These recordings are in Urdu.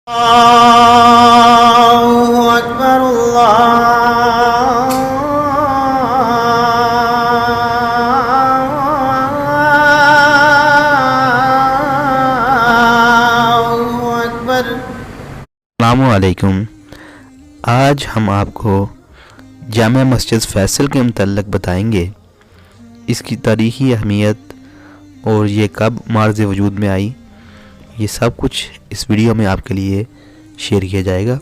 الله أكبر الله أكبر. السلام علیکم. آج ہم آپ کو جامع مسجد فیصل کے متعلق بتائیں گے، اس کی تاریخی اہمیت اور یہ کب معرض وجود میں آئی. یہ سب کچھ اس ویڈیو میں آپ کے لیے شیئر کیا جائے گا.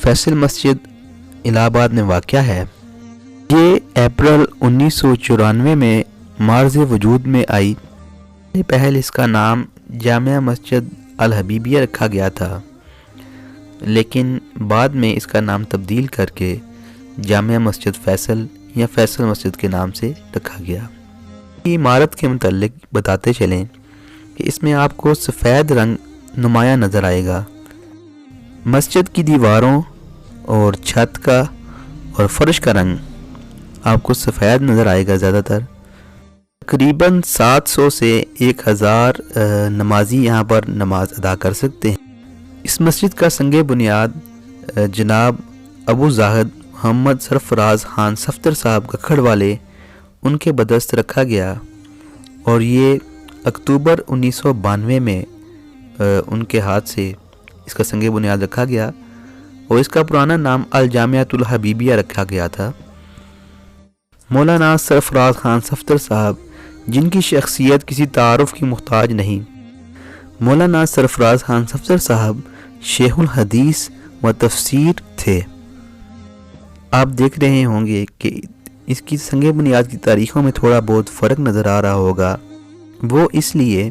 فیصل مسجد الہ آباد میں واقع ہے. یہ اپریل 1994 میں معرض وجود میں آئی. پہل اس کا نام جامع مسجد الحبیبیہ رکھا گیا تھا، لیکن بعد میں اس کا نام تبدیل کر کے جامع مسجد فیصل یا فیصل مسجد کے نام سے رکھا گیا. عمارت کے متعلق بتاتے چلیں کہ اس میں آپ کو سفید رنگ نمایاں نظر آئے گا. مسجد کی دیواروں اور چھت کا اور فرش کا رنگ آپ کو سفید نظر آئے گا. زیادہ تر تقریباً 700 سے 1000 نمازی یہاں پر نماز ادا کر سکتے ہیں. اس مسجد کا سنگ بنیاد جناب ابو زاہد محمد سرفراز خان صفتر صاحب ککھڑ والے ان کے بدست رکھا گیا، اور یہ اکتوبر 1992 میں ان کے ہاتھ سے اس کا سنگ بنیاد رکھا گیا، اور اس کا پرانا نام الجامعۃ الحبیبیہ رکھا گیا تھا. مولانا سرفراز خان صفتر صاحب، جن کی شخصیت کسی تعارف کی محتاج نہیں. مولانا سرفراز خان صفتر صاحب شیخ الحدیث و تفسیر تھے. آپ دیکھ رہے ہوں گے کہ اس کی سنگ بنیاد کی تاریخوں میں تھوڑا بہت فرق نظر آ رہا ہوگا. وہ اس لیے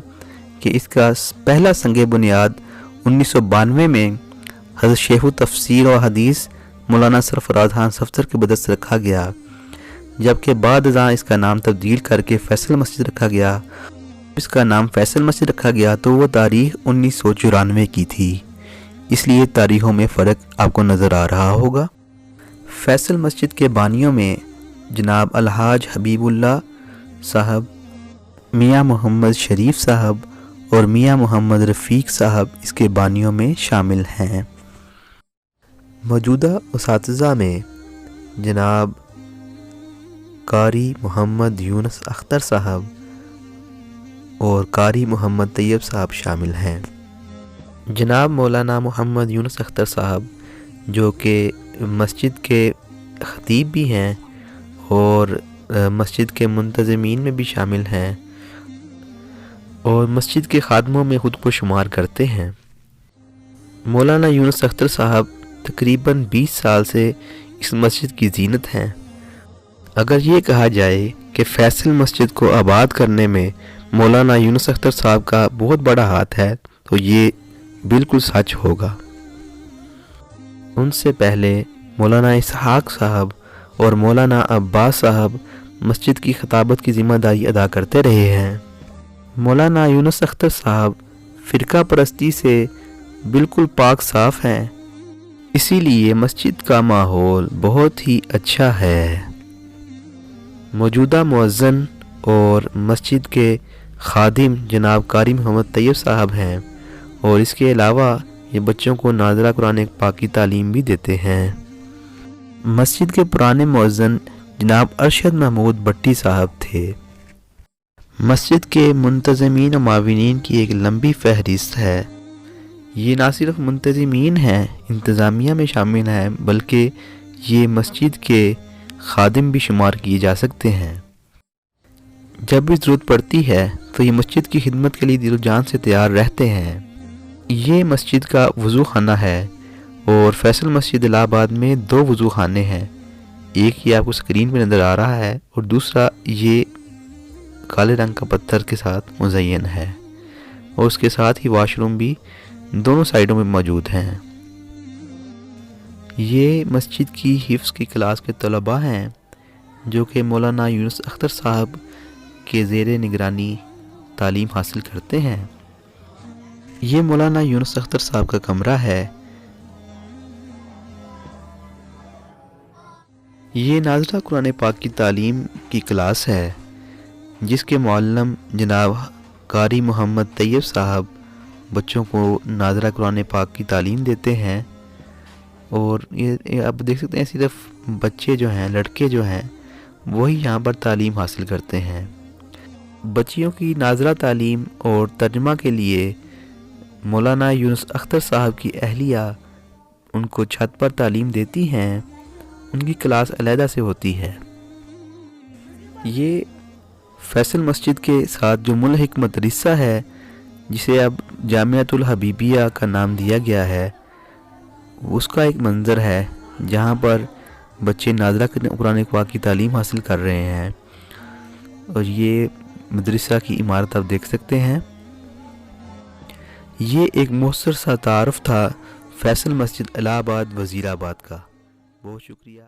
کہ اس کا پہلا سنگ بنیاد 1992 میں حضرت شیخ التفسیر و حدیث مولانا سرفراز خان صفتر کے بدست رکھا گیا، جبکہ بعد ازاں اس کا نام تبدیل کر کے فیصل مسجد رکھا گیا. اس کا نام فیصل مسجد رکھا گیا تو وہ تاریخ 1994 کی تھی، اس لیے تاریخوں میں فرق آپ کو نظر آ رہا ہوگا. فیصل مسجد کے بانیوں میں جناب الحاج حبیب اللہ صاحب، میاں محمد شریف صاحب اور میاں محمد رفیق صاحب اس کے بانیوں میں شامل ہیں. موجودہ اساتذہ میں جناب قاری محمد یونس اختر صاحب اور قاری محمد طیب صاحب شامل ہیں. جناب مولانا محمد یونس اختر صاحب جو کہ مسجد کے خطیب بھی ہیں اور مسجد کے منتظمین میں بھی شامل ہیں، اور مسجد کے خادموں میں خود کو شمار کرتے ہیں. مولانا یونس اختر صاحب تقریباً 20 سال سے اس مسجد کی زینت ہیں. اگر یہ کہا جائے کہ فیصل مسجد کو آباد کرنے میں مولانا یونس اختر صاحب کا بہت بڑا ہاتھ ہے تو یہ بالکل سچ ہوگا. ان سے پہلے مولانا اسحاق صاحب اور مولانا عباس صاحب مسجد کی خطابت کی ذمہ داری ادا کرتے رہے ہیں. مولانا یونس اختر صاحب فرقہ پرستی سے بالکل پاک صاف ہیں، اسی لیے مسجد کا ماحول بہت ہی اچھا ہے. موجودہ مؤذن اور مسجد کے خادم جناب قاری محمد طیب صاحب ہیں، اور اس کے علاوہ یہ بچوں کو ناظرہ قرآن پاک کی تعلیم بھی دیتے ہیں. مسجد کے پرانے مؤذن جناب ارشد محمود بٹی صاحب تھے. مسجد کے منتظمین و معاونین کی ایک لمبی فہرست ہے. یہ نہ صرف منتظمین ہیں، انتظامیہ میں شامل ہیں، بلکہ یہ مسجد کے خادم بھی شمار کیے جا سکتے ہیں. جب بھی ضرورت پڑتی ہے تو یہ مسجد کی خدمت کے لیے دل و جان سے تیار رہتے ہیں. یہ مسجد کا وضو خانہ ہے، اور فیصل مسجد الہ آباد میں 2 وضو خانے ہیں. ایک یہ آپ کو سکرین پہ نظر آ رہا ہے، اور دوسرا یہ کالے رنگ کا پتھر کے ساتھ مزین ہے، اور اس کے ساتھ ہی واش روم بھی دونوں سائیڈوں میں موجود ہیں. یہ مسجد کی حفظ کی کلاس کے طلباء ہیں جو کہ مولانا یونس اختر صاحب کے زیر نگرانی تعلیم حاصل کرتے ہیں. یہ مولانا یونس اختر صاحب کا کمرہ ہے. یہ ناظرہ قرآن پاک کی تعلیم کی کلاس ہے، جس کے معلم جناب قاری محمد طیب صاحب بچوں کو ناظرہ قرآن پاک کی تعلیم دیتے ہیں، اور یہ آپ دیکھ سکتے ہیں صرف بچے جو ہیں، لڑکے جو ہیں، وہی یہاں پر تعلیم حاصل کرتے ہیں۔ بچیوں کی ناظرہ تعلیم اور ترجمہ کے لیے مولانا یونس اختر صاحب کی اہلیہ ان کو چھت پر تعلیم دیتی ہیں، ان کی کلاس علیحدہ سے ہوتی ہے۔ یہ فیصل مسجد کے ساتھ جو ملحق مدرسہ ہے، جسے اب جامعۃ الحبیبیہ کا نام دیا گیا ہے، اس کا ایک منظر ہے جہاں پر بچے ناظرہ قرآن پاک کی تعلیم حاصل کر رہے ہیں، اور یہ مدرسہ کی عمارت آپ دیکھ سکتے ہیں۔ یہ ایک مختصر سا تعارف تھا فیصل مسجد الہ آباد وزیر آباد کا۔ بہت شکریہ۔